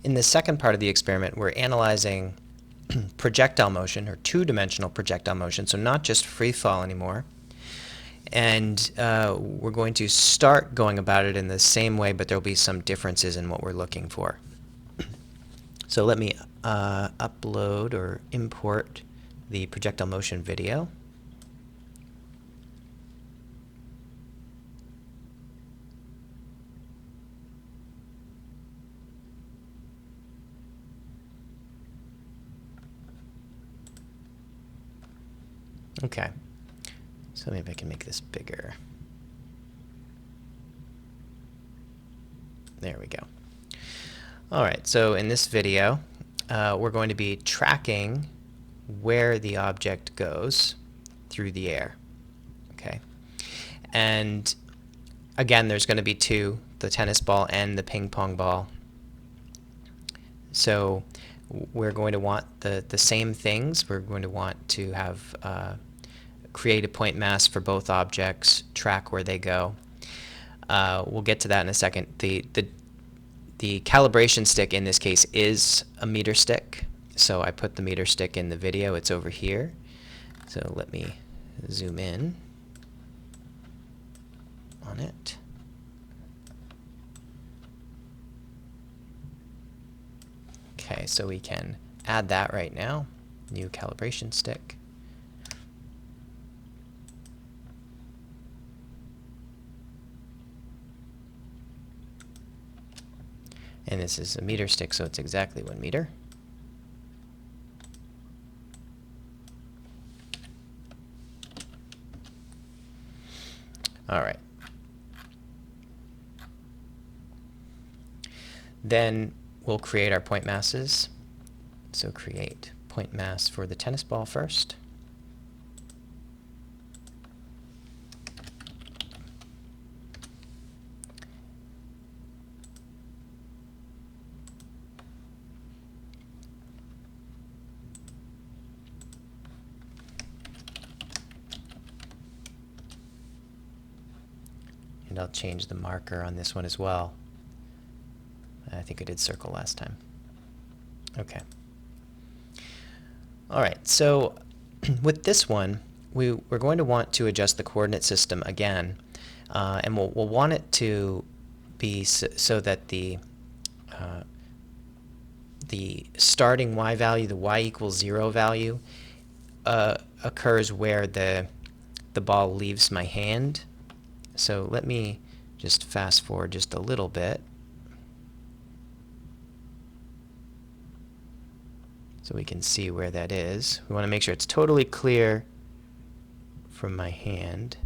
In the second part of the experiment, we're analyzing projectile motion, or two-dimensional projectile motion, so not just free fall anymore. And we're going to start going about it in the same way, but there'll be some differences in what we're looking for. So let me upload or import the projectile motion video. Okay, so maybe I can make this bigger. There we go. All right, so in this video, we're going to be tracking where the object goes through the air. Okay, and again, there's going to be two, the tennis ball and the ping pong ball. So we're going to want the same things. We're going to want to have create a point mass for both objects, track where they go. We'll get to that in a second. The calibration stick in this case is a meter stick. So I put the meter stick in the video. It's over here. So let me zoom in on it. Okay, so we can add that right now. New calibration stick. And this is a meter stick, so it's exactly 1 meter. All right. Then we'll create our point masses. So create point mass for the tennis ball first. And I'll change the marker on this one as well. I think I did circle last time. Okay. All right, so with this one, we're going to want to adjust the coordinate system again. And we'll want it to be so that the starting y value, the y equals 0 value, occurs where the ball leaves my hand. So let me just fast forward just a little bit. So we can see where that is. We want to make sure it's totally clear from my hand.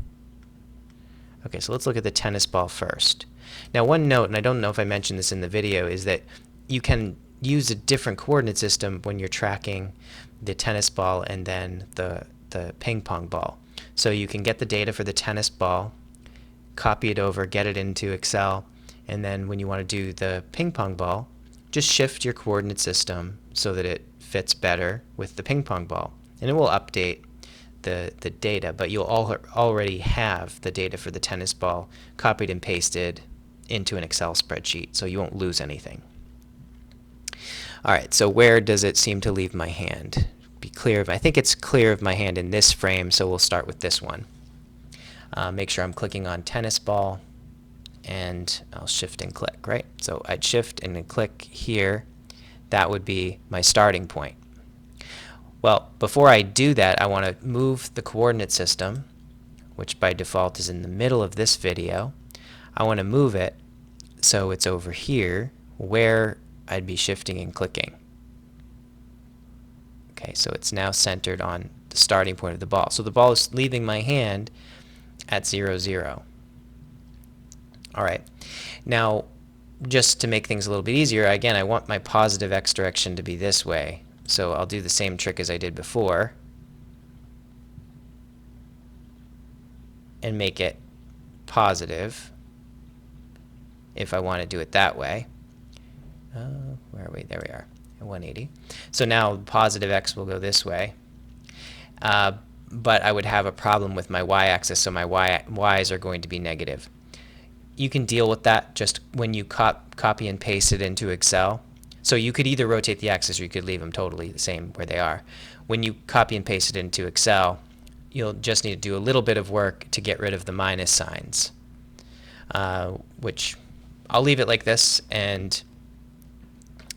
Okay, so let's look at the tennis ball first. Now one note, and I don't know if I mentioned this in the video, is that you can use a different coordinate system when you're tracking the tennis ball and then the ping pong ball. So you can get the data for the tennis ball, copy it over, get it into Excel, and then when you want to do the ping pong ball, just shift your coordinate system so that it fits better with the ping pong ball. And it will update the data, but you'll already have the data for the tennis ball copied and pasted into an Excel spreadsheet, so you won't lose anything. All right, so where does it seem to leave my hand? Be clear I think it's clear of my hand in this frame, so we'll start with this one. Make sure I'm clicking on tennis ball, and I'll shift and click, right? So I'd shift and then click here. That would be my starting point. Well, before I do that, I want to move the coordinate system, which by default is in the middle of this video. I want to move it so it's over here where I'd be shifting and clicking. Okay, so it's now centered on the starting point of the ball. So the ball is leaving my hand at 0, 0. All right. Now, just to make things a little bit easier, again, I want my positive x direction to be this way. So I'll do the same trick as I did before and make it positive if I want to do it that way. Where are we? There we are, at 180. So now positive x will go this way. But I would have a problem with my y-axis, so my y's are going to be negative. You can deal with that just when you copy and paste it into Excel. So you could either rotate the axis or you could leave them totally the same where they are. When you copy and paste it into Excel, you'll just need to do a little bit of work to get rid of the minus signs, which I'll leave it like this, and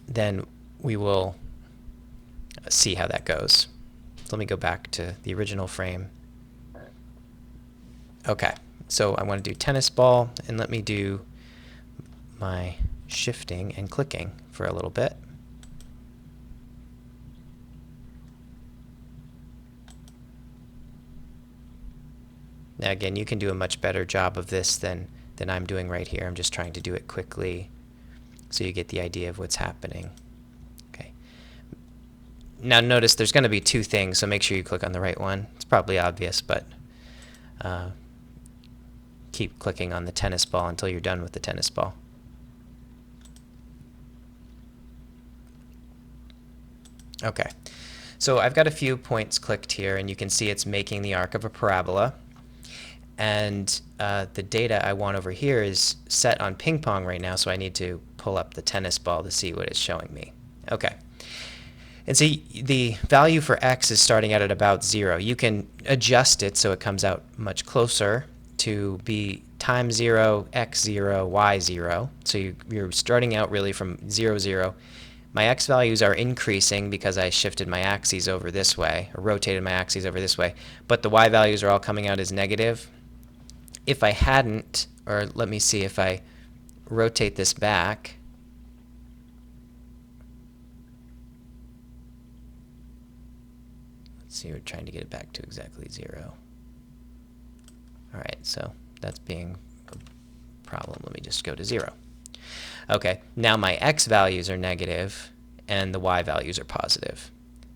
then we will see how that goes. So let me go back to the original frame. Okay, so I want to do tennis ball, and let me do my shifting and clicking for a little bit. Now again, you can do a much better job of this than I'm doing right here. I'm just trying to do it quickly so you get the idea of what's happening. Okay. Now notice there's going to be two things, so make sure you click on the right one. It's probably obvious, but keep clicking on the tennis ball until you're done with the tennis ball. Okay, so I've got a few points clicked here, and you can see it's making the arc of a parabola. And the data I want over here is set on ping pong right now, so I need to pull up the tennis ball to see what it's showing me. Okay. And see, the value for x is starting out at about 0. You can adjust it so it comes out much closer to be time 0, x 0, y 0. So you're starting out really from 0, 0. My x values are increasing because I shifted my axes over this way, or rotated my axes over this way, but the y values are all coming out as negative. If I hadn't, or let me see, if I rotate this back, let's see, we're trying to get it back to exactly 0. All right, so that's being a problem. Let me just go to 0. Okay, now my x values are negative and the y values are positive.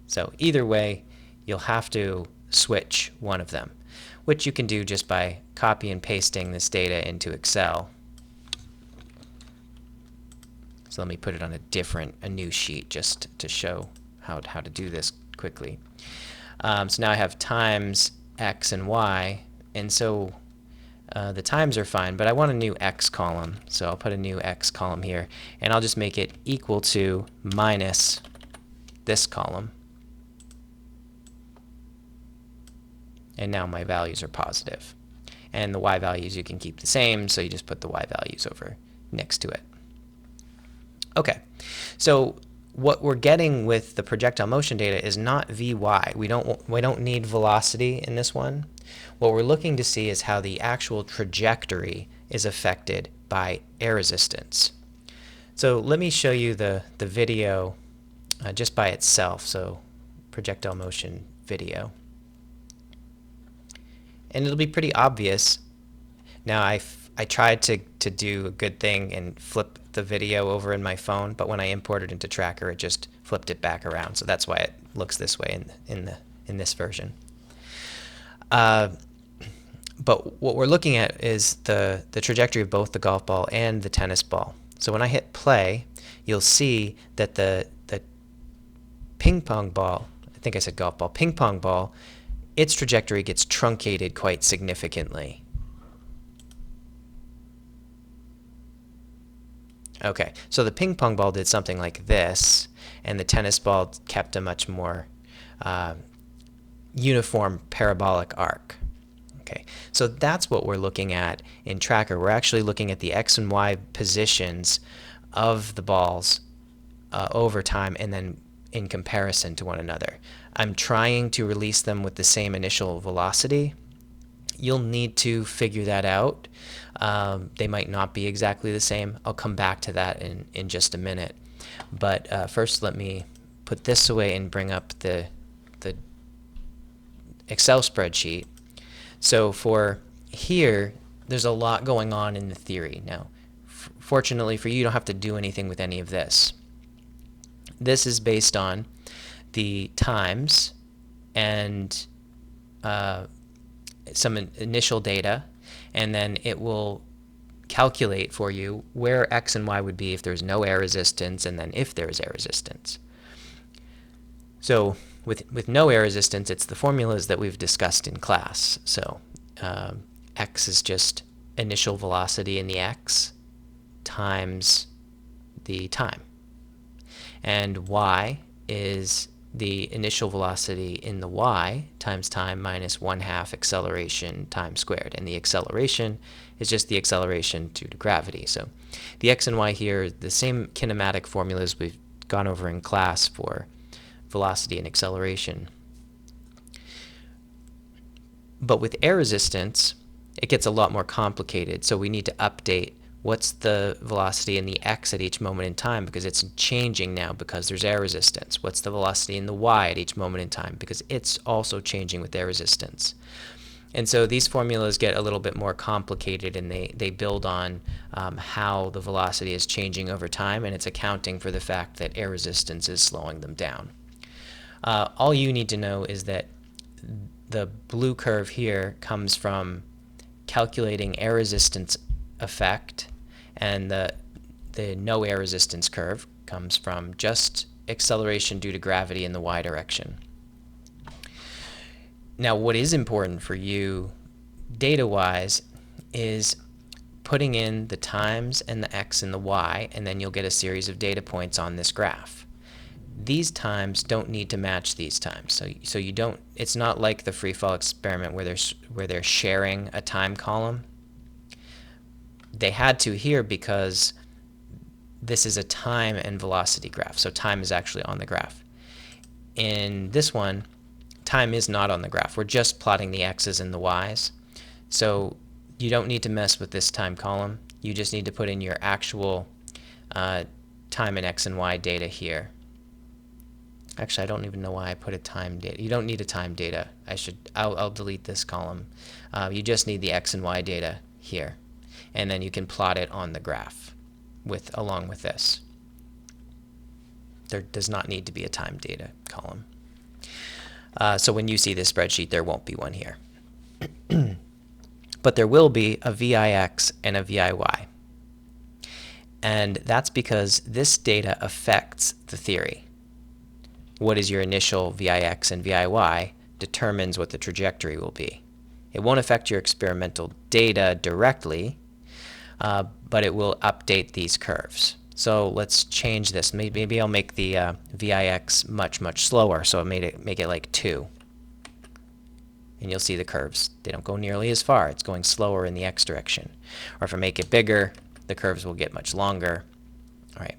So either way, you'll have to switch one of them, which you can do just by copy and pasting this data into Excel. So let me put it on a new sheet just to show how to do this quickly. So now I have times x and y, and so the times are fine, but I want a new x column. So I'll put a new x column here, and I'll just make it equal to minus this column. And now my values are positive. And the y values you can keep the same, so you just put the y values over next to it. Okay, so what we're getting with the projectile motion data is not Vy. We don't need velocity in this one. What we're looking to see is how the actual trajectory is affected by air resistance. So let me show you the video just by itself. So projectile motion video. And it'll be pretty obvious. Now I tried to do a good thing and flip the video over in my phone, but when I imported into Tracker, it just flipped it back around. So that's why it looks this way in this version. But what we're looking at is the trajectory of both the golf ball and the tennis ball. So when I hit play, you'll see that the ping pong ball, I think I said golf ball, ping pong ball, its trajectory gets truncated quite significantly. Okay, so the ping pong ball did something like this, and the tennis ball kept a much more uniform parabolic arc. Okay, so that's what we're looking at in Tracker. We're actually looking at the x and y positions of the balls over time and then in comparison to one another. I'm trying to release them with the same initial velocity. You'll need to figure that out. They might not be exactly the same. I'll come back to that in just a minute. But first let me put this away and bring up the Excel spreadsheet. So for here, there's a lot going on in the theory. Now, fortunately for you, you don't have to do anything with any of this. This is based on the times and some initial data, and then it will calculate for you where x and y would be if there's no air resistance, and then if there's air resistance. So with no air resistance, it's the formulas that we've discussed in class. So x is just initial velocity in the x times the time. And y is the initial velocity in the y times time minus 1/2 acceleration time squared. And the acceleration is just the acceleration due to gravity. So the x and y here are the same kinematic formulas we've gone over in class for velocity and acceleration. But with air resistance, it gets a lot more complicated. So we need to update what's the velocity in the x at each moment in time, because it's changing now because there's air resistance. What's the velocity in the y at each moment in time, because it's also changing with air resistance. And so these formulas get a little bit more complicated, and they build on how the velocity is changing over time, and it's accounting for the fact that air resistance is slowing them down. All you need to know is that the blue curve here comes from calculating air resistance effect, and the no air resistance curve comes from just acceleration due to gravity in the y direction. Now, what is important for you data-wise is putting in the times and the x and the y, and then you'll get a series of data points on this graph. These times don't need to match these times, so you don't. It's not like the free fall experiment where they're sharing a time column. They had to here because this is a time and velocity graph, so time is actually on the graph. In this one, time is not on the graph. We're just plotting the x's and the y's, so you don't need to mess with this time column. You just need to put in your actual time and x and y data here. Actually, I don't even know why I put a time data. You don't need a time data. I'll delete this column. You just need the x and y data here, and then you can plot it on the graph along with this. There does not need to be a time data column. So when you see this spreadsheet, there won't be one here. But there will be a VIX and a VIY. And that's because this data affects the theory. What is your initial VIX and VIY determines what the trajectory will be. It won't affect your experimental data directly, but it will update these curves. So let's change this. Maybe I'll make the VIX much slower, so make it like 2. And you'll see the curves. They don't go nearly as far. It's going slower in the x direction. Or if I make it bigger, the curves will get much longer. All right.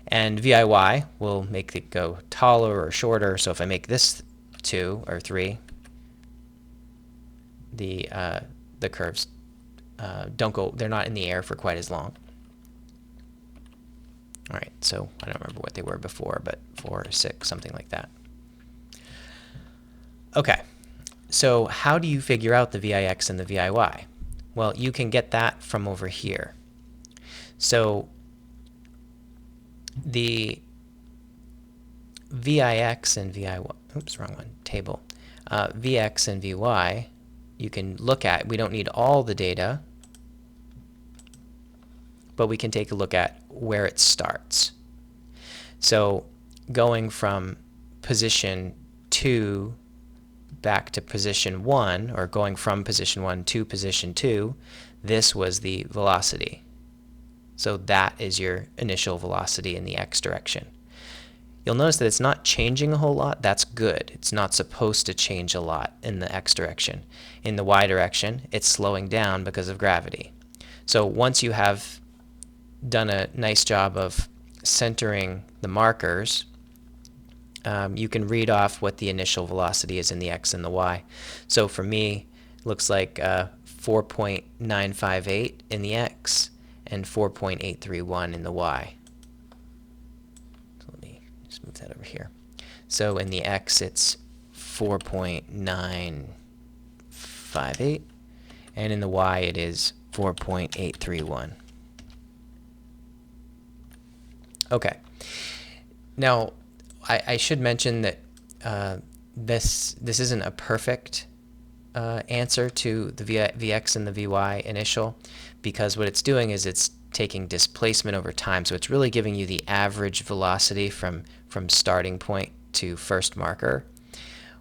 And VIY will make it go taller or shorter. So if I make this 2 or 3, the curves don't go. They're not in the air for quite as long. All right. So I don't remember what they were before, but 4 or 6, something like that. Okay. So how do you figure out the VIX and the VIY? Well, you can get that from over here. So the VIX and VIY, oops, wrong one, table. VX and VY, you can look at. We don't need all the data, but we can take a look at where it starts. So going from position 2 back to position 1, or going from position 1 to position 2, this was the velocity. So that is your initial velocity in the x direction. You'll notice that it's not changing a whole lot. That's good. It's not supposed to change a lot in the x direction. In the y direction, it's slowing down because of gravity. So once you have done a nice job of centering the markers, you can read off what the initial velocity is in the x and the y. So for me, it looks like 4.958 in the x and 4.831 in the y. So let me just move that over here. So in the x, it's 4.958, and in the y, it is 4.831. Okay. Now, I should mention that this isn't a perfect answer to the Vx and the Vy initial, because what it's doing is it's taking displacement over time. So it's really giving you the average velocity from starting point to first marker,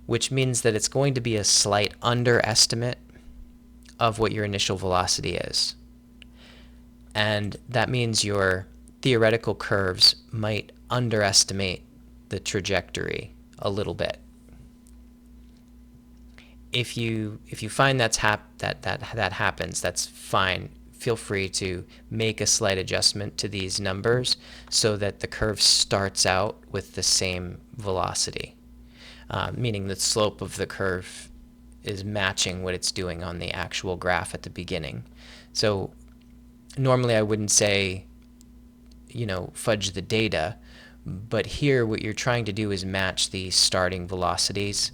which means that it's going to be a slight underestimate of what your initial velocity is. And that means your theoretical curves might underestimate the trajectory a little bit. If you find that happens, that's fine. Feel free to make a slight adjustment to these numbers so that the curve starts out with the same velocity, meaning the slope of the curve is matching what it's doing on the actual graph at the beginning. So normally I wouldn't say, fudge the data, but here what you're trying to do is match the starting velocities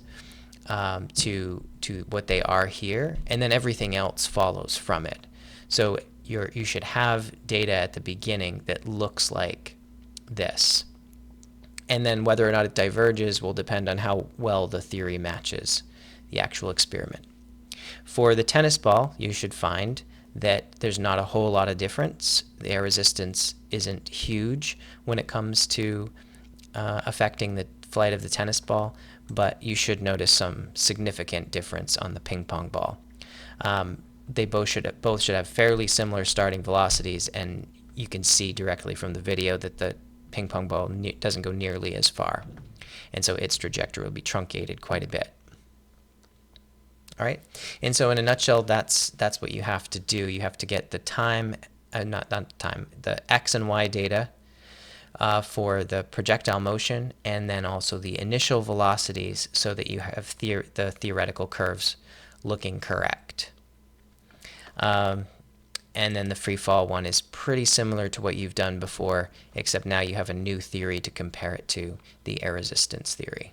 to what they are here, and then everything else follows from it. So you should have data at the beginning that looks like this. And then whether or not it diverges will depend on how well the theory matches the actual experiment. For the tennis ball, you should find that there's not a whole lot of difference. The air resistance isn't huge when it comes to affecting the flight of the tennis ball, but you should notice some significant difference on the ping pong ball. They both should have fairly similar starting velocities, and you can see directly from the video that the ping pong ball doesn't go nearly as far, and so its trajectory will be truncated quite a bit. All right, and so in a nutshell, that's what you have to do. You have to get the time, the x and y data for the projectile motion, and then also the initial velocities, so that you have the theoretical curves looking correct. And then the free fall one is pretty similar to what you've done before, except now you have a new theory to compare it to, the air resistance theory.